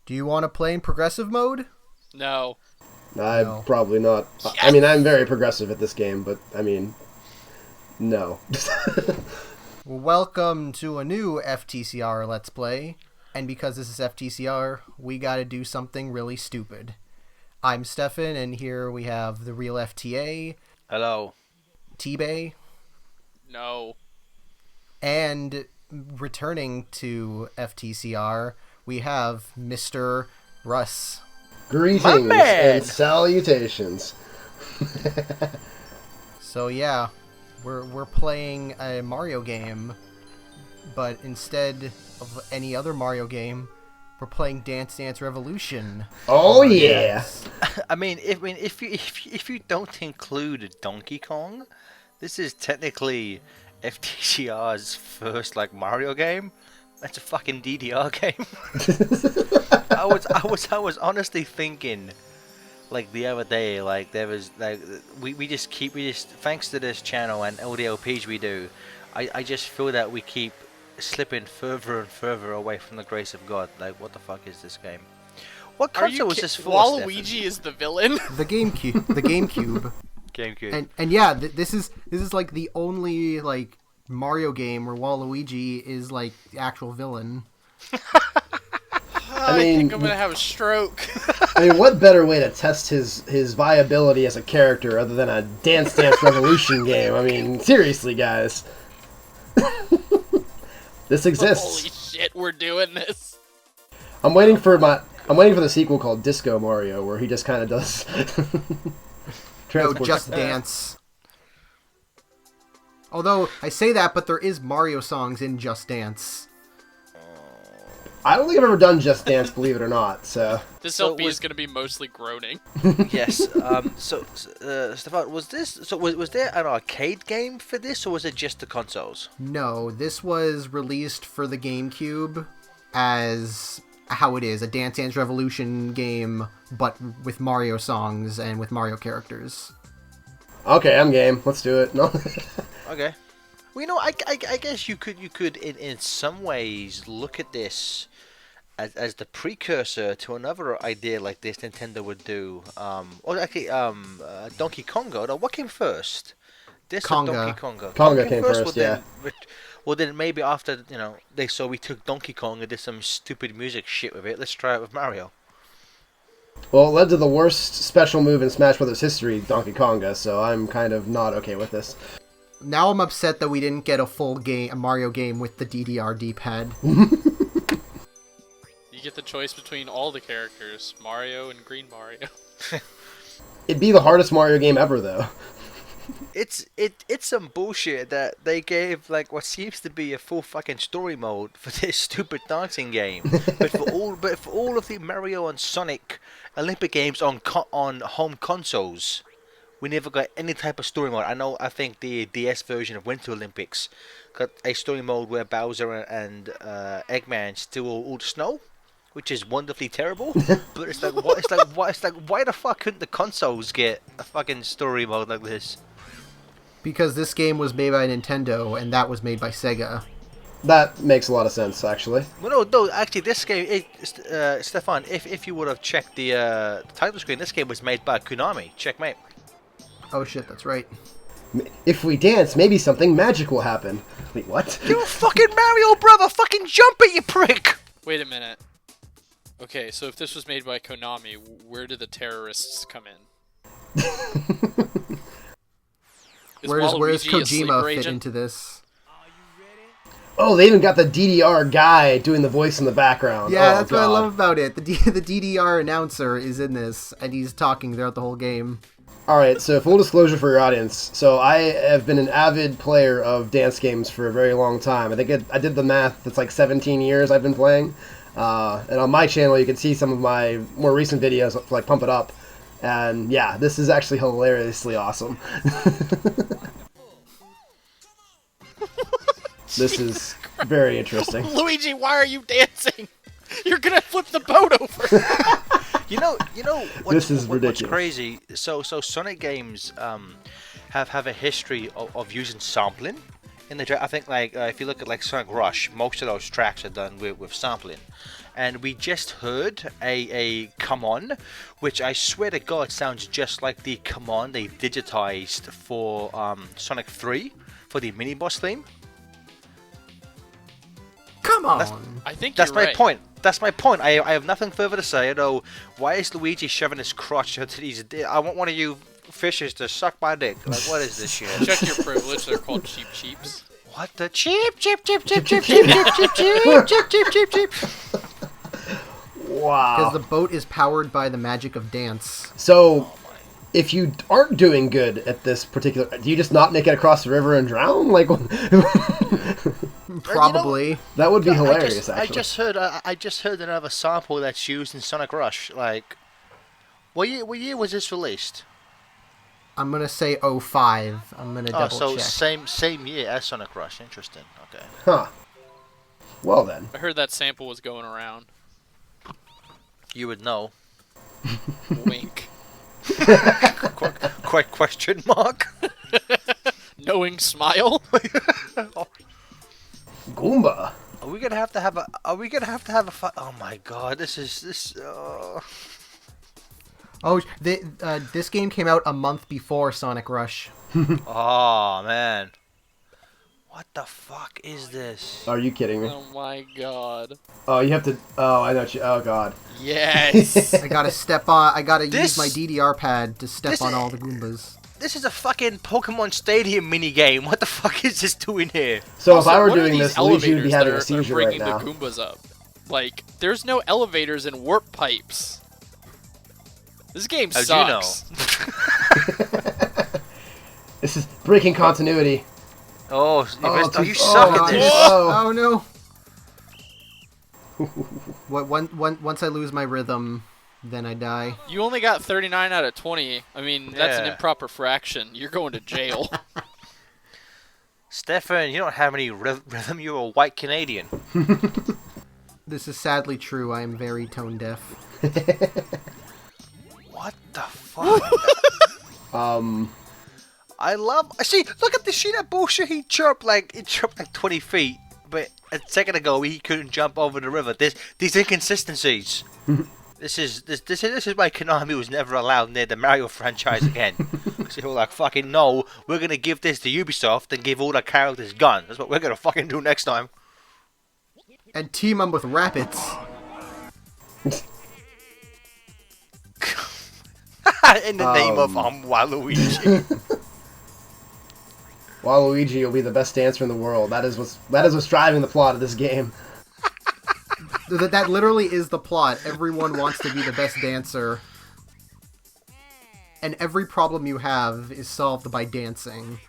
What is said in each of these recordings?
Do you want to play in progressive mode? No. No. Probably not. I Yes! mean, I'm very progressive at this game, but I mean, no. Welcome to a new FTCR Let's Play. And because this is FTCR, we gotta do something really stupid. I'm Stefan, and here we have the real FTA, Hello. T-Bay, No. and returning to FTCR, we have Mr. Russ. Greetings man! and salutations. So yeah, we're playing a Mario game, but instead of any other Mario game, we're playing Dance Dance Revolution. Oh yeah! I mean, if you don't include Donkey Kong, this is technically FTCR's first Mario game. That's a fucking DDR game. I was honestly thinking, the other day, there was we just thanks to this channel and all the LPs we do, I just feel that we keep slipping further and further away from the grace of God. What the fuck is this game? What console was this for? Waluigi is the villain. The GameCube. The GameCube. GameCube. And yeah, this is like the only Mario game where Waluigi is the actual villain. I think I'm gonna have a stroke. I mean, what better way to test his viability as a character other than a Dance Dance Revolution game? I mean, seriously, guys. This exists. Holy shit, we're doing this. I'm waiting for the sequel called Disco Mario, where he just kind of does. No, Just Dance. Although I say that, but there is Mario songs in Just Dance. I don't think I've ever done Just Dance, believe it or not. So This So LP was- is gonna be mostly groaning. Yes. Stefan, was there an arcade game for this, or was it just the consoles? No, this was released for the GameCube as how it is, a Dance Dance Revolution game, but with Mario songs and with Mario characters. okay, I'm game. Let's do it. No. Okay. Well, I guess you could in some ways look at this as the precursor to another idea like this Nintendo would do. Donkey Konga. No, what came first? This or Konga. Donkey Konga? Konga came first, well, yeah. Well, then maybe after we took Donkey Kong and did some stupid music shit with it. Let's try it with Mario. Well, it led to the worst special move in Smash Bros. History, Donkey Konga. So I'm kind of not okay with this. Now I'm upset that we didn't get a Mario game with the DDR D-pad. You get the choice between all the characters, Mario and Green Mario. It'd be the hardest Mario game ever, though. It's some bullshit that they gave what seems to be a full fucking story mode for this stupid dancing game, but for all of the Mario and Sonic Olympic games on home consoles, we never got any type of story mode. I think the DS version of Winter Olympics got a story mode where Bowser and Eggman steal all the snow, which is wonderfully terrible. But it's why the fuck couldn't the consoles get a fucking story mode like this? Because this game was made by Nintendo, and that was made by Sega. That makes a lot of sense, actually. Well, no, actually, this game, Stefan, if you would have checked the title screen, this game was made by Konami. Checkmate. Oh shit, that's right. If we dance, maybe something magic will happen. Wait, what? You're fucking Mario, brother! Fucking jump it, you prick! Wait a minute. Okay, so if this was made by Konami, where do the terrorists come in? Where does Waluigi a Kojima sleeper fit agent? into this? Oh, they even got the DDR guy doing the voice in the background. Yeah, Oh, that's what I God. love about it. The DDR announcer is in this, and he's talking throughout the whole game. Alright, so full disclosure for your audience. So I have been an avid player of dance games for a very long time. I think I did the math. It's 17 years I've been playing. And on my channel, you can see some of my more recent videos, Pump It Up. And yeah, this is actually hilariously awesome. This is very interesting. Luigi, why are you dancing? You're gonna flip the boat over. You know This is what's ridiculous. crazy? So Sonic games have a history of using sampling in the I think if you look at Sonic Rush, most of those tracks are done with sampling, and we just heard a come on, which I swear to God sounds just like the come on they digitized for Sonic 3 for the mini boss theme. Come on. I think That's you're my right. point. That's my point. I have nothing further to say. Though, why is Luigi shoving his crotch into these? I want one of you fishes to suck my dick. Like, what is this shit? Check your privilege. They're called cheap cheeps. What the cheep, cheep, cheep, cheep, cheep, cheep, cheep, cheep, cheep, cheep, cheep, cheep, cheep. Wow. Because the boat is powered by the magic of dance. So, if you aren't doing good at this particular, do you just not make it across the river and drown? Like, Probably. that would be hilarious. I Actually, just heard another sample that's used in Sonic Rush. Like, what year was this released? I'm going to say 05. I'm going to double so check. same year as Sonic Rush. Interesting. Okay. huh? Well then, I heard that sample was going around. You would know. Wink. Quite question mark. Knowing smile. Goomba. Are we gonna have to have a fight? Oh my God! This. Oh, this game came out a month before Sonic Rush. Oh man. What the fuck is this? Are you kidding me? Oh my god. Oh, you have to. Oh, I know. Oh God. Yes. I gotta use This- my DDR pad to step this on i- all the Goombas. This is a fucking Pokemon Stadium mini game. What the fuck is this doing here? So Also, if I were what are doing these this, Luigi would be elevators having that a are seizure right bringing now. the Goombas up? Like, there's no elevators in warp pipes. This game How'd sucks. This is breaking continuity. Oh, Oh, you oh, suck at God. this. Oh. Oh no! Once I lose my rhythm, then I die. You only got 39 out of 20. I mean, that's an Yeah. improper fraction. You're going to jail. Stefan, you don't have any rhythm. You're a white Canadian. This is sadly true. I am very tone deaf. What the fuck? See, look at the shit that bullshit. He chirped like 20 feet, but a second ago he couldn't jump over the river. These inconsistencies. This is why Konami was never allowed near the Mario franchise again. Because they were like, fucking no, we're gonna give this to Ubisoft and give all the characters guns. That's what we're gonna fucking do next time. And team up with Rabbits. In the name of Waluigi. Waluigi will be the best dancer in the world. That is what's driving the plot of this game. That literally is the plot. Everyone wants to be the best dancer. And every problem you have is solved by dancing.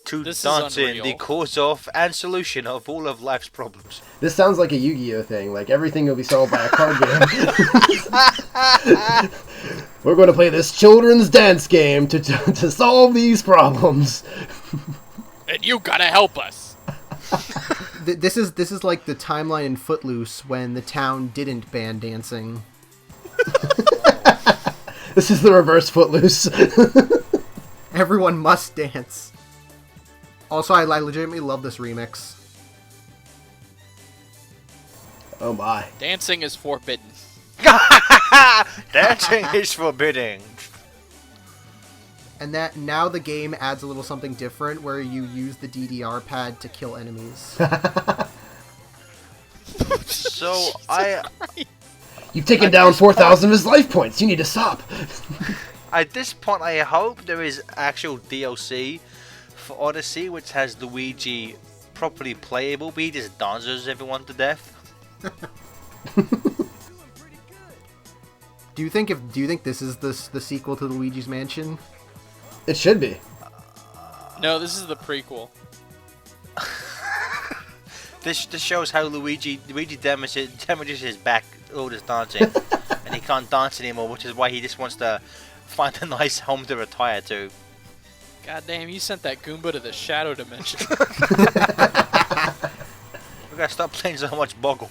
To This is dancing, unreal. the cause of and solution of all of life's problems. This sounds like a Yu-Gi-Oh thing. Like everything will be solved by a card game. We're going to play this children's dance game to solve these problems. And you gotta help us. This is like the timeline in Footloose when the town didn't ban dancing. This is the reverse Footloose. Everyone must dance. Also, I legitimately love this remix. Oh my. Dancing is forbidden. Dancing is forbidden. And that now the game adds a little something different where you use the DDR pad to kill enemies. So You've taken down 4,000 of his life points. You need to stop. at this point, I hope there is actual DLC for Odyssey, which has Luigi properly playable, but he just dances everyone to death. Do you think this is the sequel to Luigi's Mansion? It should be. No, this is the prequel. This shows how Luigi damages his back all this dancing, and he can't dance anymore, which is why he just wants to find a nice home to retire to. God damn, you sent that Goomba to the shadow dimension. We gotta stop playing so much Boggle.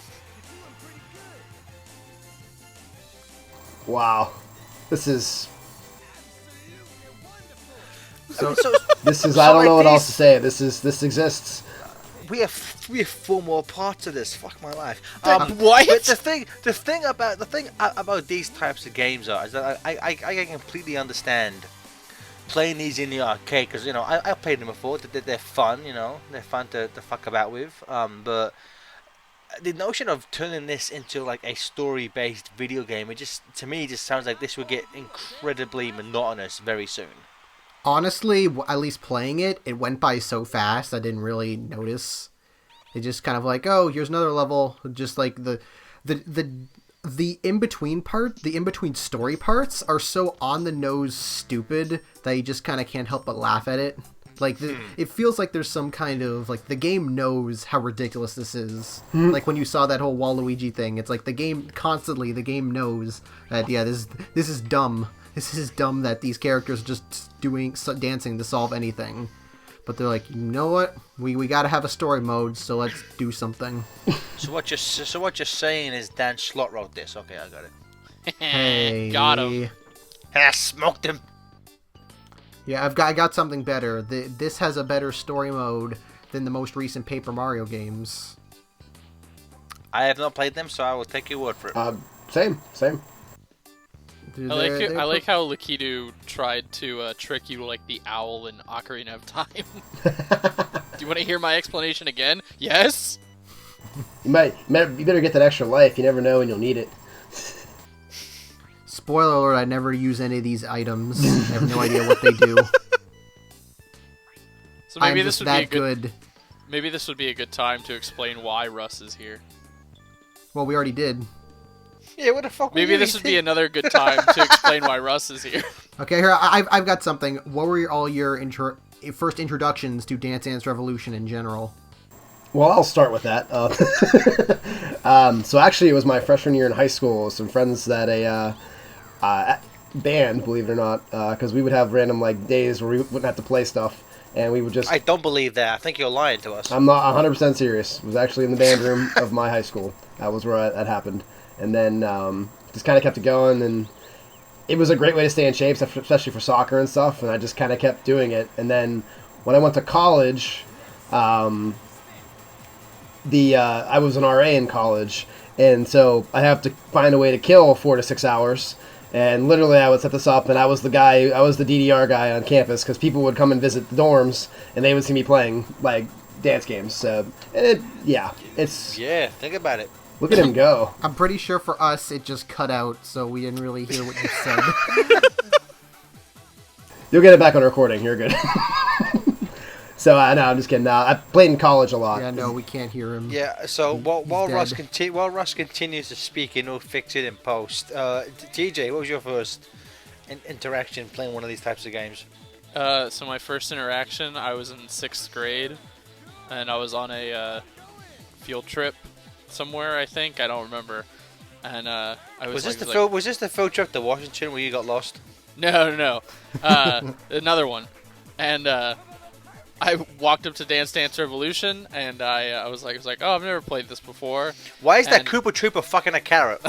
Wow. This is So I don't like know what else these- to say. This exists. we have 4 more parts of this. Fuck my life. What? But the thing about these types of games is that I completely understand playing these in the arcade, because I played them before. They're fun. They're fun to fuck about with. But the notion of turning this into like a story-based video game, to me just sounds like this would get incredibly monotonous very soon. Honestly, at least playing it, it went by so fast I didn't really notice. It just kind of like, oh, here's another level. Just like the in-between part, the in-between story parts are so on the nose stupid that you just kind of can't help but laugh at it. Like, it feels like there's some kind of, like, the game knows how ridiculous this is. Like, when you saw that whole Waluigi thing, it's like the game knows that, yeah, this is dumb. This is dumb that these characters are just dancing to solve anything. But they're like, you know what? We gotta have a story mode, so let's do something. So what you're saying is Dan Slott wrote this. Okay, I got it. Hey. Got him. I smoked him. Yeah, I got something better. This has a better story mode than the most recent Paper Mario games. I have not played them, so I will take your word for it. Same. I like how Lakitu tried to trick you like the owl in Ocarina of Time. Do you want to hear my explanation again? Yes? You better get that extra life. You never know when you'll need it. Spoiler alert, I never use any of these items. I have no idea what they do. So maybe I'm this just would that be a good. Maybe this would be a good time to explain why Russ is here. Well, we already did. Yeah, what the fuck? Maybe this would be another good time to explain why Russ is here. Okay, here, I've got something. What were all your first introductions to Dance Dance Revolution in general? Well, I'll start with that. So actually, it was my freshman year in high school. Some friends that band, believe it or not, because we would have random like days where we wouldn't have to play stuff, and we would just. I don't believe that. I think you're lying to us. I'm not 100% serious. It was actually in the band room of my high school. That was where that happened, and then just kind of kept it going, and it was a great way to stay in shape, especially for soccer and stuff. And I just kind of kept doing it, and then when I went to college, I was an RA in college, and so I have to find a way to kill 4 to 6 hours. And literally, I would set this up, and I was the DDR guy on campus, because people would come and visit the dorms, and they would see me playing like dance games. So, Yeah, think about it. Look at him go. I'm pretty sure for us it just cut out, so we didn't really hear what you said. You'll get it back on recording. You're good. So, no, I'm just kidding. I played in college a lot. Yeah, no, we can't hear him. Yeah, so while dead. Russ continues to speak, and we'll fix it in post. TJ, what was your first interaction playing one of these types of games? So my first interaction, I was in 6th grade, and I was on a field trip somewhere. I think I don't remember. And was this the field trip to Washington where you got lost? No. Another one, and I walked up to Dance Dance Revolution, and I was like, oh, I've never played this before. Why is that Koopa Troopa fucking a carrot?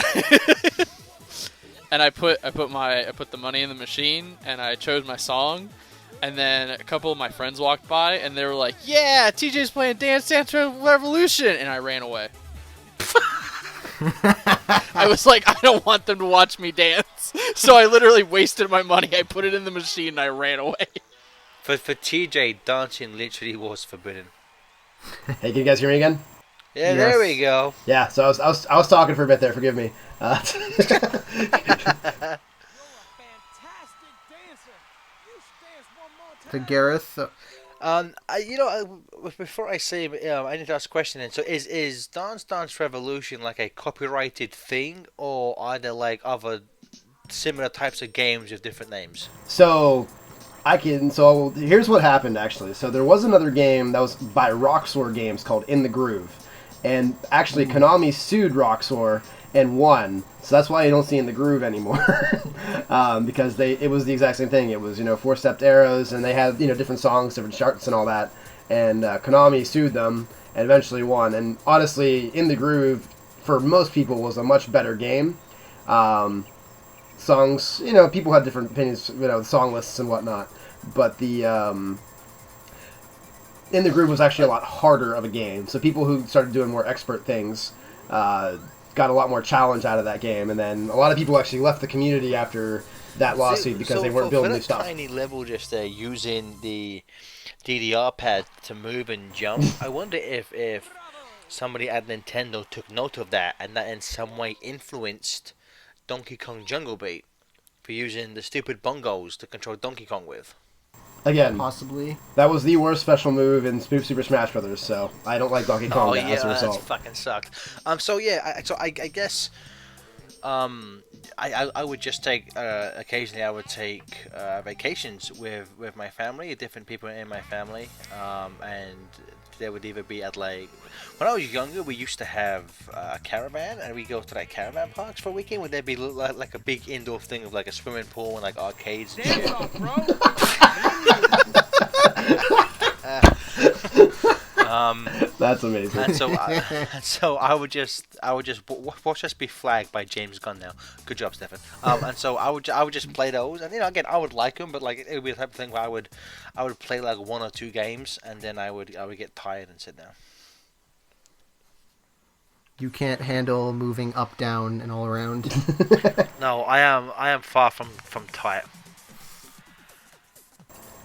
And I put the money in the machine, and I chose my song, and then a couple of my friends walked by, and they were like, yeah, TJ's playing Dance Dance Revolution, and I ran away. I was like, I don't want them to watch me dance, so I literally wasted my money. I put it in the machine, and I ran away. For TJ, dancing literally was forbidden. Hey, can you guys hear me again? Yeah, Yes. There we go. Yeah. So I was talking for a bit there. Forgive me. To Gareth, Before I say, I need to ask a question. Then, so is Dance Dance Revolution like a copyrighted thing, or are there like other similar types of games with different names? So here's what happened actually. So there was another game that was by Roxor Games called In the Groove, and actually Konami sued Roxor and won. So that's why you don't see In the Groove anymore, because it was the exact same thing. It was 4-stepped arrows, and they had different songs, different charts, and all that. And Konami sued them and eventually won. And honestly, In the Groove for most people was a much better game. Songs, people had different opinions, song lists and whatnot. But In the Groove was actually a lot harder of a game. So people who started doing more expert things got a lot more challenge out of that game. And then a lot of people actually left the community after that lawsuit because they weren't building new stuff. Tiny level just using the DDR pad to move and jump. I wonder if somebody at Nintendo took note of that and that in some way influenced Donkey Kong Jungle Beat for using the stupid bongos to control Donkey Kong with. Again, possibly. That was the worst special move in Super Smash Brothers, so I don't like Donkey Kong as a result. That fucking sucked. I guess I would just take occasionally I would take vacations with my family, different people in my family, and they would either be at like when I was younger we used to have a caravan and we go to like caravan parks for a weekend where there'd be like a big indoor thing of like a swimming pool and like arcades and shit. Off, bro. That's amazing. And so I would just watch us be flagged by James Gunn now. Good job, Stefan. And so I would just play those, and again I would like them, but like it would be the type of thing where I would play like 1 or 2 games, and then I would get tired and sit down. You can't handle moving up, down, and all around. No, I am far from tight.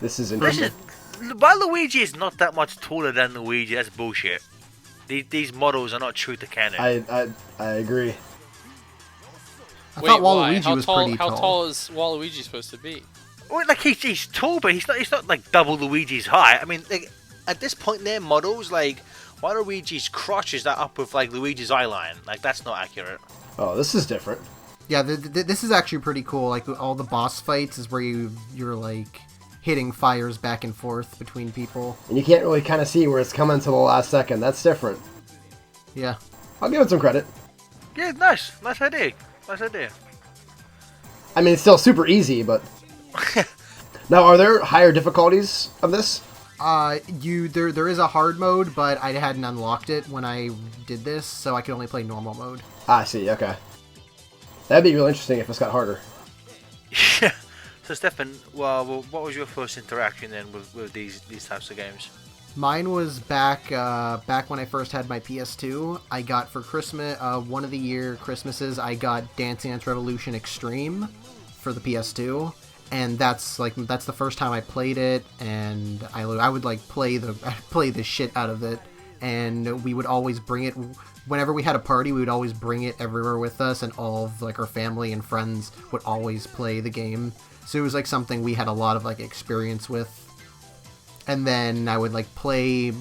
This is interesting. Waluigi is not that much taller than Luigi. That's bullshit. These models are not true to canon. I agree. I thought Waluigi was pretty tall. How tall is Waluigi supposed to be? Well, like he's tall, but he's not like double Luigi's height. I mean, like, at this point in their models, like Waluigi's crotch is that up with like Luigi's eye line. Like that's not accurate. Oh, this is different. Yeah, this is actually pretty cool. Like all the boss fights is where you're like hitting fires back and forth between people. And you can't really kind of see where it's coming to the last second. That's different. Yeah. I'll give it some credit. Yeah, nice. Nice idea. Nice idea. I mean, it's still super easy, but... Now, are there higher difficulties of this? There is a hard mode, but I hadn't unlocked it when I did this, so I could only play normal mode. I see, okay. That'd be real interesting if it's got harder. Yeah. So Stefan, well, what was your first interaction then with these types of games? Mine was back when I first had my PS2. I got for Christmas, one of the year Christmases, I got Dance Dance Revolution Extreme for the PS2, and that's the first time I played it, and I would like play the shit out of it, and we would always bring it whenever we had a party. We would always bring it everywhere with us, and all of like our family and friends would always play the game. So it was like something we had a lot of like experience with. And then I would like play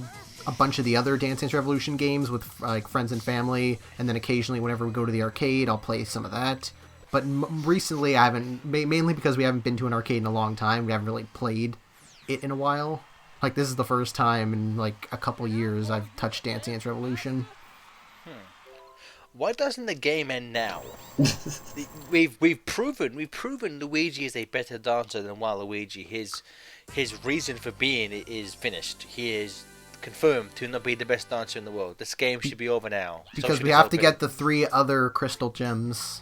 a bunch of the other Dance Dance Revolution games with like friends and family. And then occasionally whenever we go to the arcade, I'll play some of that. But recently I haven't, mainly because we haven't been to an arcade in a long time. We haven't really played it in a while. Like this is the first time in like a couple years I've touched Dance Dance Revolution. Why doesn't the game end now? we've proven Luigi is a better dancer than Waluigi. His reason for being is finished. He is confirmed to not be the best dancer in the world. This game should be over now. Because we have to get the 3 other crystal gems.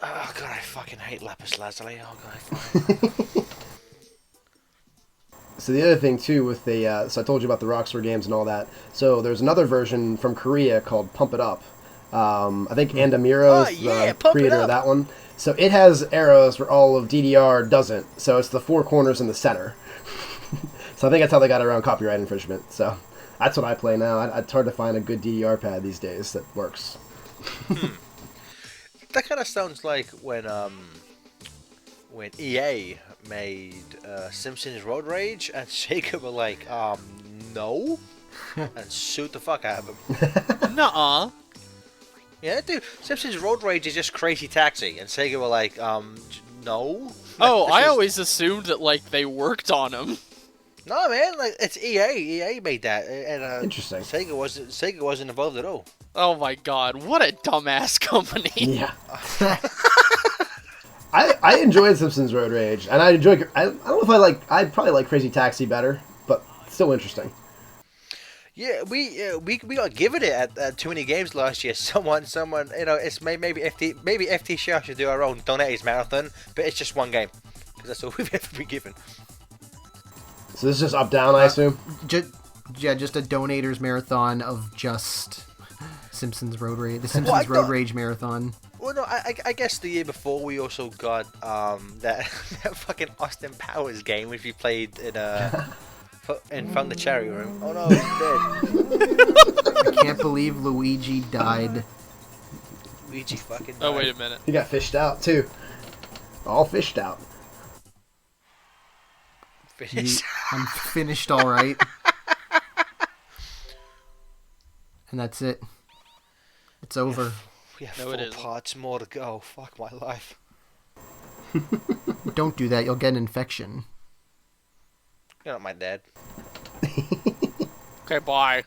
Oh god, I fucking hate Lapis Lazuli. Oh god, I fucking... So the other thing too with the so I told you about the Rockstar games and all that. So there's another version from Korea called Pump It Up. I think Andamiro is the creator of that one. So it has arrows where all of DDR doesn't. So it's the 4 corners in the center. So I think that's how they got around copyright infringement. So that's what I play now. It's hard to find a good DDR pad these days that works. That kind of sounds like when EA made Simpsons Road Rage and Sega were like, no, and sued the fuck out of them. Nuh-uh. Yeah, dude, Simpsons Road Rage is just Crazy Taxi, and Sega were like, no. Oh, I always assumed that like they worked on them. No, man, like it's EA. EA made that, and Interesting. Sega wasn't involved at all. Oh my god, what a dumbass company. Yeah. I enjoyed Simpsons Road Rage, and I don't know if I'd probably like Crazy Taxi better, but still interesting. Yeah, we got given it at too many games last year. Someone, it's maybe FT Show should do our own Donaties marathon, but it's just one game because that's all we've ever been given. So this is just up down, I assume. Just a donators marathon of just Simpsons Road Rage. The Simpsons Road Rage marathon. Well, no, I guess the year before we also got that fucking Austin Powers game which we played in From the Cherry Room. Oh no, he's dead. I can't believe Luigi died. Luigi fucking died. Oh wait a minute. He got fished out too. All fished out. I'm finished, all right. And that's it. It's over. We have No, 4 parts more to go. Fuck my life. Don't do that. You'll get an infection. You're not my dad. Okay, bye.